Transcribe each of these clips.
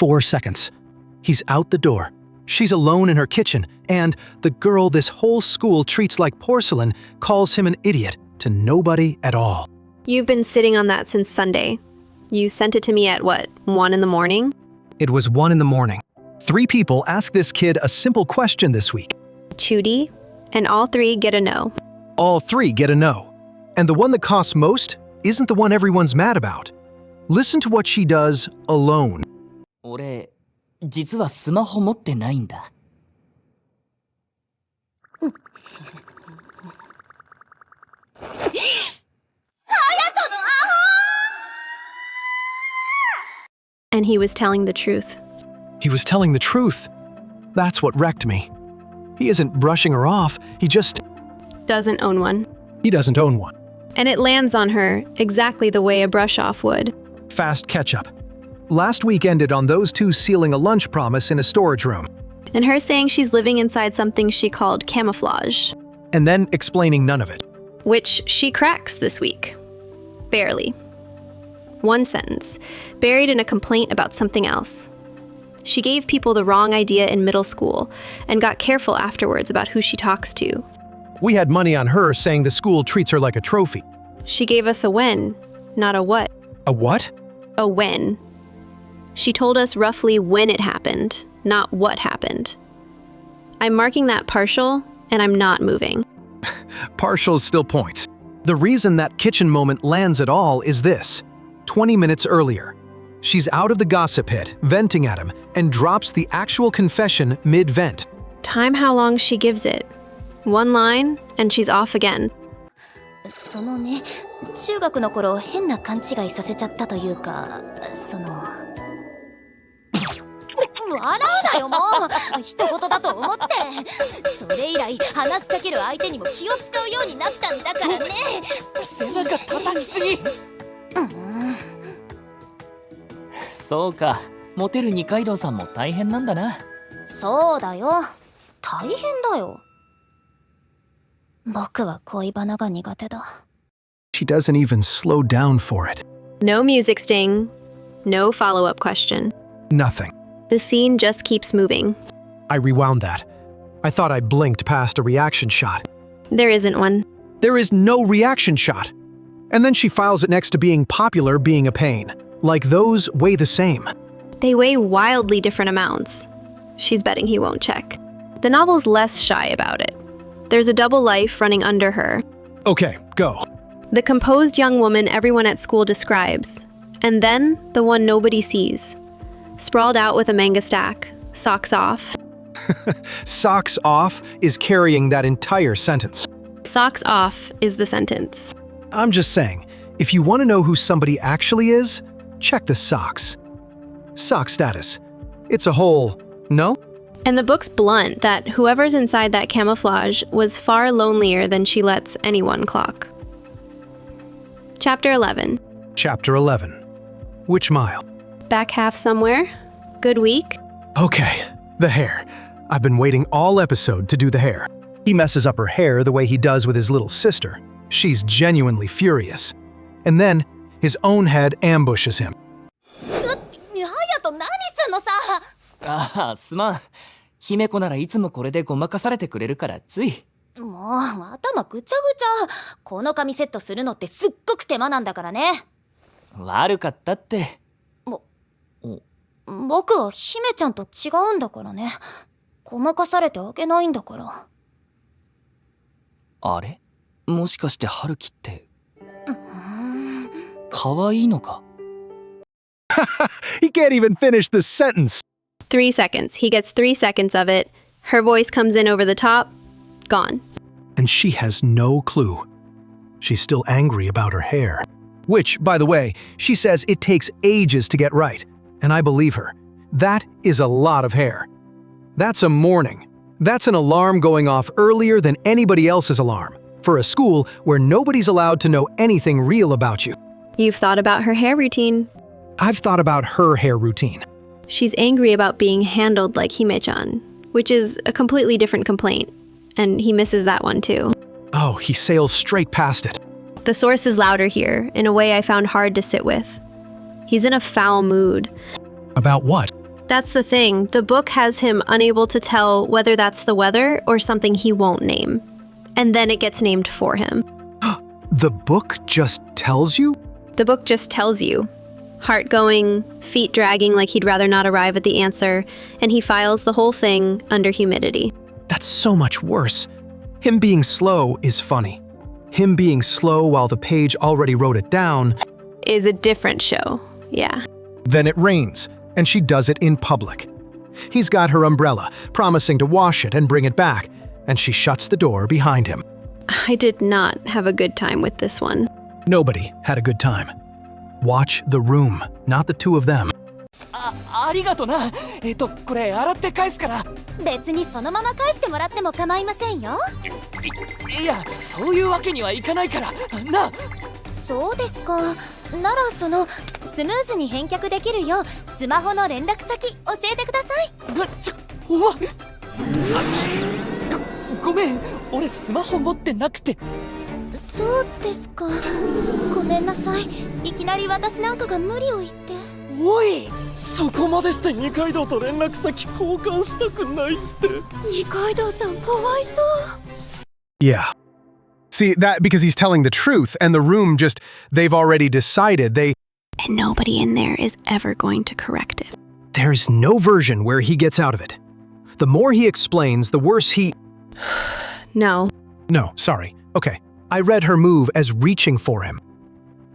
4 seconds. He's out the door. She's alone in her kitchen, and the girl this whole school treats like porcelain calls him an idiot to nobody at all. You've been sitting on that since Sunday. You sent it to me at what, 1 in the morning? It was 1 in the morning. 3 people asked this kid a simple question this week. Chudi, and all 3 get a no. All 3 get a no. And the one that costs most isn't the one everyone's mad about. Listen to what she does alone. 俺、実はスマホ持ってないんだ。And he was telling the truth. He was telling the truth. That's what wrecked me. He isn't brushing her off, he Doesn't own one. doesn't own one. And it lands on her exactly the way a brush-off would. Fast catch-up. Last week ended on those 2 sealing a lunch promise in a storage room, And her saying she's living inside something she called camouflage, and then explaining none of it. which she cracks this week. Barely. 1 sentence, buried in a complaint about something else. She gave people the wrong idea in middle school and got careful afterwards about who she talks to. We had money on her saying the school treats her like a trophy. She gave us a when, not a what. A what? A when. She told us roughly when it happened, not what happened. I'm marking that partial, and I'm not moving. Partials still points. The reason that kitchen moment lands at all is this. 20 minutes earlier, she's out of the gossip pit, venting at him, and drops the actual confession mid-vent. Time how long she gives it. 1 line, and she's off again. そのね、中学の頃変な勘違いさせちゃったというか、笑うなよもう人事だと思ってそれ以来話しかける相手にも気を使うようになったんだからね背中叩きすぎそうか、モテる二階堂さんも大変なんだな。そうだよ大変だよ僕は恋バナが苦手だ She doesn't even slow down for it. No music sting. No follow-up question. Nothing. The scene just keeps moving. I rewound that. I thought I blinked past a reaction shot. There isn't one. There is no reaction shot. And then she files it next to being popular being a pain. Like those weigh the same. They weigh wildly different amounts. She's betting he won't check. The novel's less shy about it. There's a double life running under her. Okay, go. The composed young woman everyone at school describes. And then the one nobody sees. Sprawled out with a manga stack, socks off. Socks off is carrying that entire sentence. Socks off is the sentence. I'm just saying, if you want to know who somebody actually is, check the socks. Sock status. It's a whole, no? And the book's blunt that whoever's inside that camouflage was far lonelier than she lets anyone clock. Chapter 11. Chapter 11. Which mile? Back half somewhere. Good week. Okay, the hair. I've been waiting all episode to do the hair. He messes up her hair the way he does with his little sister. She's genuinely furious. And then, his own head ambushes him. 隼人何すんのさああ、すまん。姫子ならいつもこれでごまかされてくれるからつい。もう頭ぐちゃぐちゃこの髪セットするのってすっごく手間なんだからね悪かったって。僕は姫ちゃんと違うんだからねごまかされてあげないんだからあれもしかして春樹って可愛いのか He can't even finish the sentence. 3 seconds. He gets 3 seconds of it. Her voice comes in over the top. Gone. And she has no clue. She's still angry about her hair. Which, by the way, she says it takes ages to get right. And I believe her. That is a lot of hair. That's a morning. That's an alarm going off earlier than anybody else's alarm. For a school where nobody's allowed to know anything real about you. You've thought about her hair routine. I've thought about her hair routine. She's angry about being handled like Hime-chan, which is a completely different complaint. And he misses that one too. Oh, he sails straight past it. The source is louder here, in a way I found hard to sit with. He's in a foul mood. About what? That's the thing. The book has him unable to tell whether that's the weather or something he won't name. And then it gets named for him. The book just tells you? The book just tells you. Heart going, feet dragging like he'd rather not arrive at the answer, and he files the whole thing under humidity. That's so much worse. Him being slow is funny. Him being slow while the page already wrote it down Is a different show, yeah. Then it rains, and she does it in public. He's got her umbrella, promising to wash it and bring it back, and she shuts the door behind him. I did not have a good time with this one. Nobody had a good time. Watch the room, not the two of them. ありがとな。これ洗って返すから。別にそのまま返してもらっても構いませんよ。いや、そういうわけにはいかないから。な。そうですか。ならスムーズに返却できるようスマホの連絡先教えてください。うわ。ごめん、俺スマホ持ってなくて。そうですか。ごめんなさい。いきなり私なんかが無理を言って。おい、そこまでして二階堂と連絡先交換したくないって。二階堂さんかわいそう。Yeah. See, that because he's telling the truth, and the room they've already decided And nobody in there is ever going to correct it. There's no version where he gets out of it. The more he explains, the worse he... No. No, sorry. Okay. I read her move as reaching for him.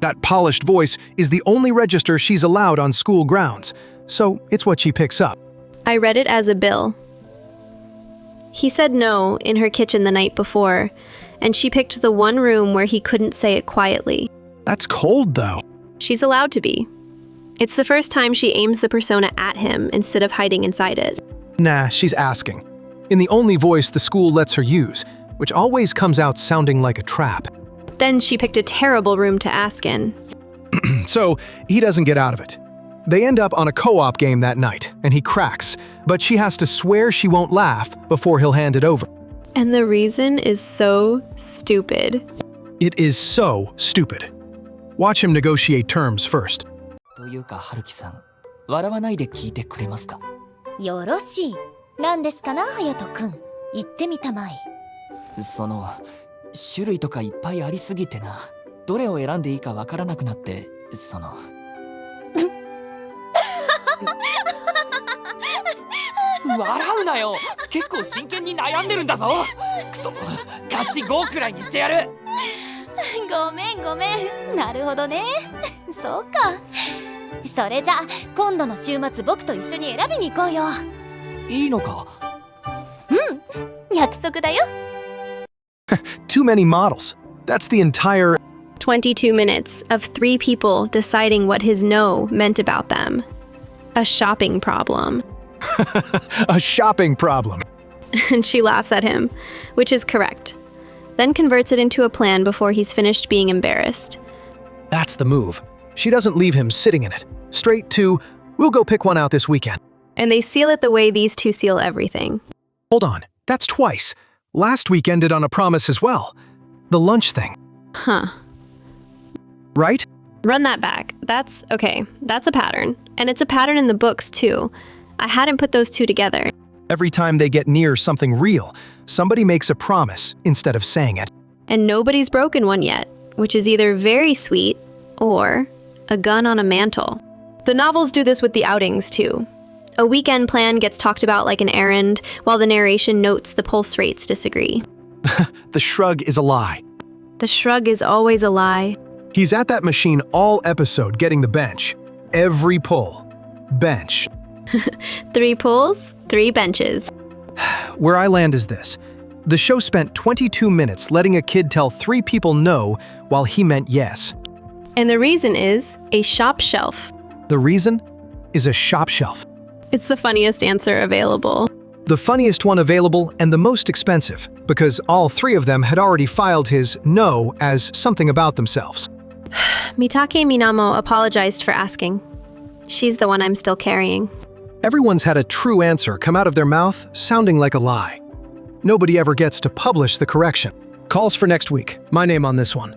That polished voice is the only register she's allowed on school grounds, so it's what she picks up. I read it as a bill. He said no in her kitchen the night before, and she picked the one room where he couldn't say it quietly. That's cold, though. She's allowed to be. It's the first time she aims the persona at him instead of hiding inside it. Nah, she's asking. In the only voice the school lets her use, which always comes out sounding like a trap. Then she picked a terrible room to ask in. So, he doesn't get out of it. They end up on a co-op game that night, and he cracks, but she has to swear she won't laugh before he'll hand it over. And the reason is so stupid. It is so stupid. Watch him negotiate terms first. というか、春樹さん、笑わないで聞いてくれますか？よろしい。何ですかな、隼人くん。言ってみたまえ。種類とかいっぱいありすぎてな。どれを選んでいいかわからなくなって、笑うなよ。結構真剣に悩んでるんだぞ。くそ、ガシ5くらいにしてやる。ごめん。なるほどね。そうか。それじゃ今度の週末僕と一緒に選びに行こうよ。いいのか？約束だよ。Too many models. That's the entire... 22 minutes of 3 people deciding what his no meant about them. A shopping problem. A shopping problem. And she laughs at him, which is correct. Then converts it into a plan before he's finished being embarrassed. That's the move. She doesn't leave him sitting in it. Straight to, we'll go pick one out this weekend. And they seal it the way these two seal everything. Hold on, that's twice. Last week ended on a promise as well. The lunch thing. Huh. Right? Run that back. That's a pattern. And it's a pattern in the books too. I hadn't put those two together. Every time they get near something real, somebody makes a promise instead of saying it. And nobody's broken one yet, which is either very sweet or a gun on a mantle. The novels do this with the outings too. A weekend plan gets talked about like an errand, while the narration notes the pulse rates disagree. The shrug is a lie. The shrug is always a lie. He's at that machine all episode getting the bench. Every pull. Bench. 3 pulls, 3 benches. Where I land is this. The show spent 22 minutes letting a kid tell 3 people no while he meant yes. And the reason is a shop shelf. The reason is a shop shelf. It's the funniest answer available. The funniest one available and the most expensive, because all 3 of them had already filed his no as something about themselves. Mitake Minamo apologized for asking. She's the one I'm still carrying. Everyone's had a true answer come out of their mouth sounding like a lie. Nobody ever gets to publish the correction. Calls for next week. My name on this one.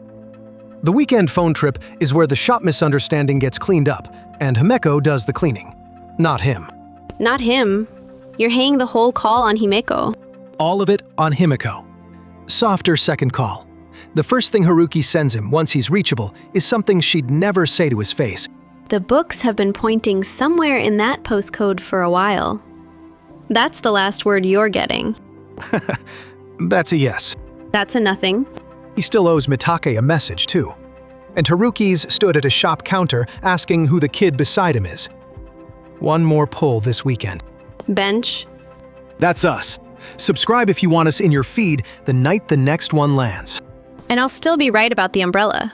The weekend phone trip is where the shop misunderstanding gets cleaned up, and Himeko does the cleaning. Not him. Not him. You're hanging the whole call on Himeko. All of it on Himeko. Softer second call. The first thing Haruki sends him once he's reachable is something she'd never say to his face. The books have been pointing somewhere in that postcode for a while. That's the last word you're getting. That's a yes. That's a nothing. He still owes Mitake a message, too. And Haruki's stood at a shop counter asking who the kid beside him is. One more pull this weekend. Bench. That's us. Subscribe if you want us in your feed the night the next one lands. And I'll still be right about the umbrella.